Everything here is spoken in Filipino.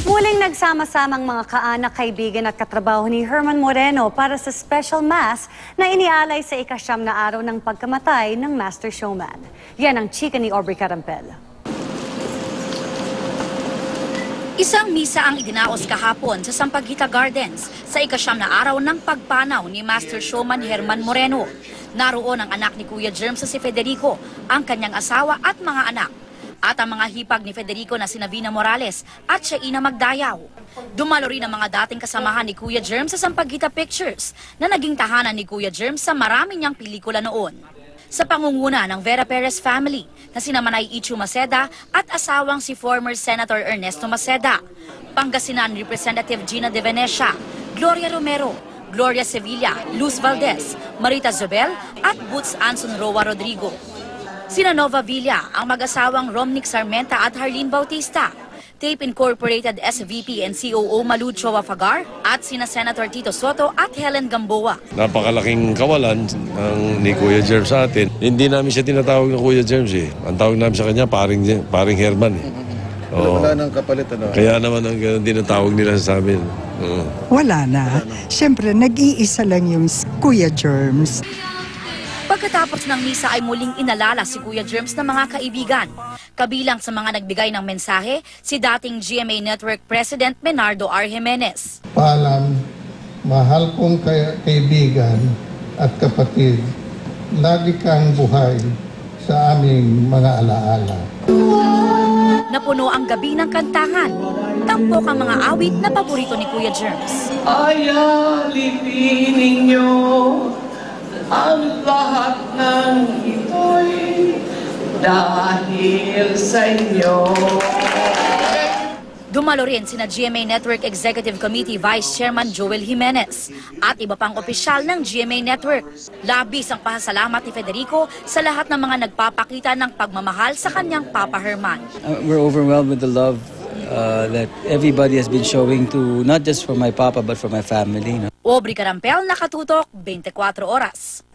Muling nagsama-samang mga kaanak, kaibigan at katrabaho ni Herman Moreno para sa special mass na inialay sa ika-9 na araw ng pagkamatay ng Master Showman. Yan ang chika ni Aubrey Carampel. Isang misa ang idinaos kahapon sa Sampaguita Gardens sa ika-9 na araw ng pagpanaw ni Master Showman Herman Moreno. Naroon ang anak ni Kuya Germs sa si Federico, ang kanyang asawa at mga anak. At ang mga hipag ni Federico na sina Vina Morales at Shaina Magdayaw. Dumalo rin ang mga dating kasamahan ni Kuya Germs sa Sampaguita Pictures na naging tahanan ni Kuya Germs sa marami niyang pelikula noon. Sa pangunguna ng Vera Perez family na sina Manay Ichu Maceda at asawang si former Senator Ernesto Maceda, Pangasinan Representative Gina De Venecia, Gloria Romero, Gloria Sevilla, Luz Valdez, Marita Zobel at Boots Anson Roa Rodrigo. Sina Nova Villa, ang mag-asawang Romnick Sarmenta at Harleen Bautista, Tape Incorporated SVP and COO Malucho Wafagar at sina Senator Tito Soto at Helen Gamboa. Napakalaking kawalan ni Kuya Germs sa atin. Hindi namin siya tinatawag na Kuya Germs eh. Ang tawag namin sa kanya, paring Herman eh. Wala nang kapalit ano? Kaya naman ang tinatawag nila sa amin. Wala na. Siyempre, nag-iisa lang yung Kuya Germs. Pagkatapos ng misa ay muling inalala si Kuya Germs ng mga kaibigan. Kabilang sa mga nagbigay ng mensahe, si dating GMA Network President Menardo R. Jimenez. Paalam, mahal kong kaibigan at kapatid, lagi kang buhay sa aming mga alaala. Napuno ang gabi ng kantahan. Tampok ang mga awit na paborito ni Kuya Germs. Ay, alipin ninyo ang lahat ng ito'y dahil sa inyo. Dumalo rin sina GMA Network Executive Committee Vice Chairman Joel Jimenez at iba pang opisyal ng GMA Network. Labis ang pasasalamat ni Federico sa lahat ng mga nagpapakita ng pagmamahal sa kanyang Papa Herman. We're overwhelmed with the love that everybody has been showing to, not just for my papa but for my family. Aubrey Carampel, Nakatutok, 24 Oras.